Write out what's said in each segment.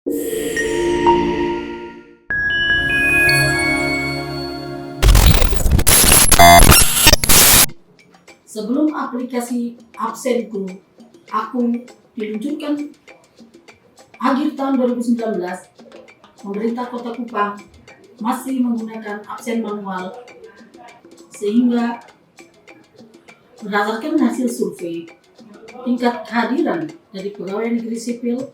Sebelum aplikasi Absenku aku diluncurkan akhir tahun 2019, pemerintah Kota Kupang masih menggunakan absen manual, sehingga berdasarkan hasil survei, tingkat kehadiran dari pegawai negeri sipil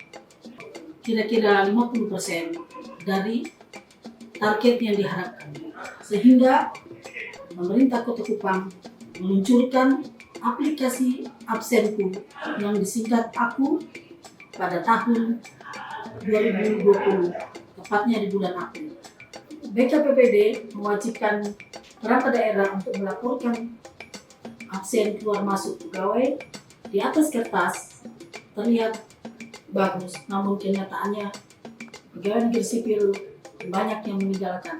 kira-kira 50% dari target yang diharapkan. Sehingga pemerintah Kota Kupang meluncurkan aplikasi Absenku yang disingkat Aku pada tahun 2020, tepatnya di bulan April. BKPPD mewajibkan perangkat daerah untuk melaporkan absen keluar masuk pegawai. Di atas kertas terlihat bagus, namun kenyataannya pegawai negeri sipil banyak yang meninggalkan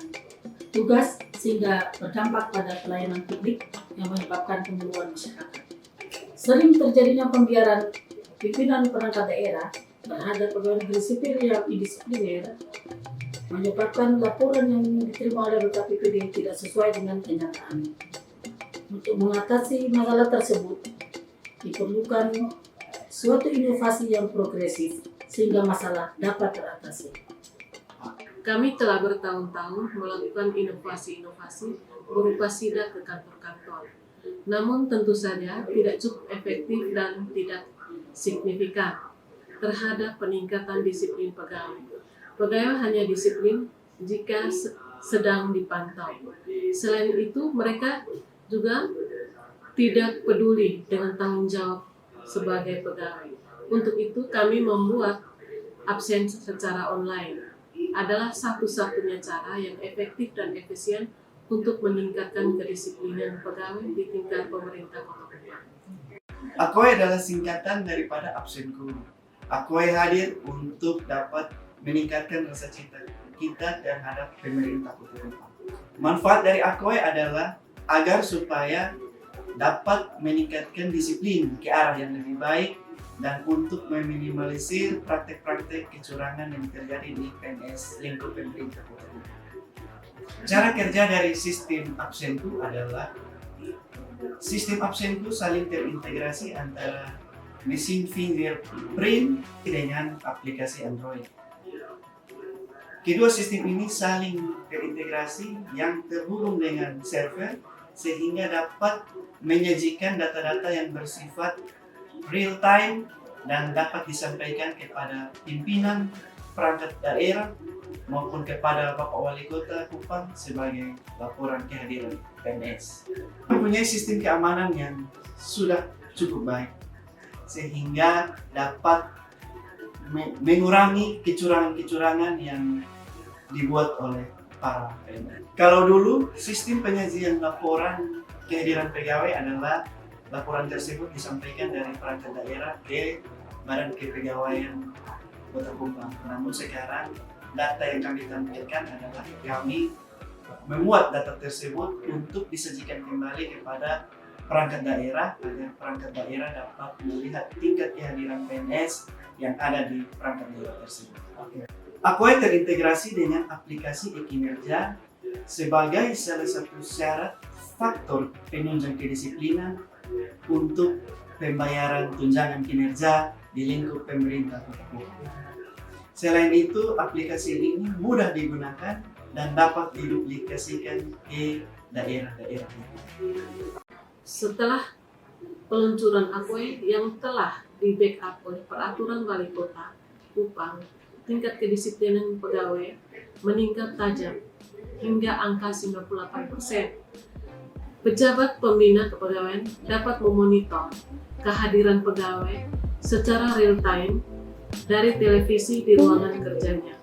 tugas sehingga berdampak pada pelayanan publik yang menyebabkan kemuluan masyarakat. Sering terjadinya pembiaran pimpinan perangkat daerah terhadap pegawai negeri sipil yang indisipliner, menyebabkan laporan yang diterima oleh BKPPD tidak sesuai dengan kenyataan. Untuk mengatasi masalah tersebut, diperlukan suatu inovasi yang progresif sehingga masalah dapat teratasi. Kami telah bertahun-tahun melakukan inovasi-inovasi berupa sidak ke kantor-kantor. Namun tentu saja tidak cukup efektif dan tidak signifikan terhadap peningkatan disiplin pegawai. Pegawai hanya disiplin jika sedang dipantau. Selain itu, mereka juga tidak peduli dengan tanggung jawab sebagai pegawai. Untuk itu, kami membuat absen secara online. Adalah satu-satunya cara yang efektif dan efisien untuk meningkatkan kedisiplinan pegawai di tingkat pemerintah Kota Kupang. Akoy adalah singkatan daripada Absenku. Akoy hadir untuk dapat meningkatkan rasa cinta kita terhadap pemerintah Kota Kupang. Manfaat dari Akoy adalah agar supaya dapat meningkatkan disiplin ke arah yang lebih baik dan untuk meminimalisir praktek-praktek kecurangan yang terjadi di PNS lingkup pemerintah Kota Kupang. Cara kerja dari sistem Absenku adalah sistem Absenku saling terintegrasi antara mesin fingerprint dengan aplikasi Android. Kedua sistem ini saling terintegrasi yang terhubung dengan server sehingga dapat menyajikan data-data yang bersifat real time dan dapat disampaikan kepada pimpinan perangkat daerah maupun kepada Bapak Wali Kota Kupang sebagai laporan kehadiran PNS. Mempunyai sistem keamanan yang sudah cukup baik sehingga dapat mengurangi kecurangan-kecurangan yang dibuat oleh para PNS. Kalau dulu sistem penyajian laporan kehadiran pegawai adalah laporan tersebut disampaikan dari perangkat daerah ke Badan Kepegawaian Kota Kupang. Namun sekarang data yang kami tampilkan adalah kami memuat data tersebut untuk disajikan kembali kepada perangkat daerah agar perangkat daerah dapat melihat tingkat kehadiran PNS yang ada di perangkat daerah tersebut. Akoy terintegrasi dengan aplikasi e-kinerja sebagai salah satu syarat faktor penunjang kedisiplinan untuk pembayaran tunjangan kinerja di lingkup pemerintah Kota Kupang. Selain itu, aplikasi ini mudah digunakan dan dapat diduplikasikan ke daerah-daerah. Setelah peluncuran Akoy yang telah di-backup oleh Peraturan Wali Kota Kupang, tingkat kedisiplinan pegawai meningkat tajam hingga angka 98%. Pejabat pembina kepegawaian dapat memonitor kehadiran pegawai secara real time dari televisi di ruangan kerjanya.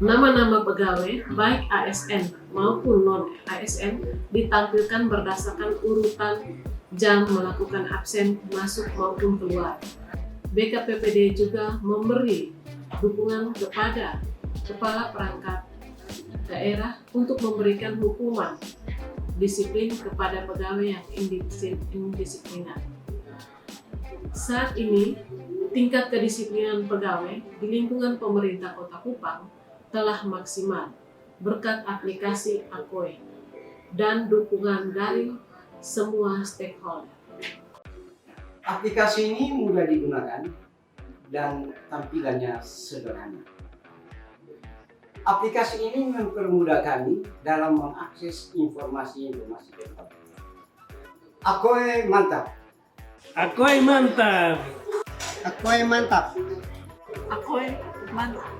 Nama-nama pegawai, baik ASN maupun non-ASN, ditampilkan berdasarkan urutan jam melakukan absen masuk maupun keluar. BKPPD juga memberi dukungan kepada kepala perangkat daerah untuk memberikan hukuman disiplin kepada pegawai yang indisiplinan. Saat ini tingkat kedisiplinan pegawai di lingkungan pemerintah Kota Kupang telah maksimal berkat aplikasi Akoi dan dukungan dari semua stakeholder. Aplikasi ini mudah digunakan dan tampilannya sederhana. Aplikasi ini mempermudah kami dalam mengakses informasi-informasi tempat. Akoi mantap. Akoi mantap. Akoi mantap. Akoi mantap.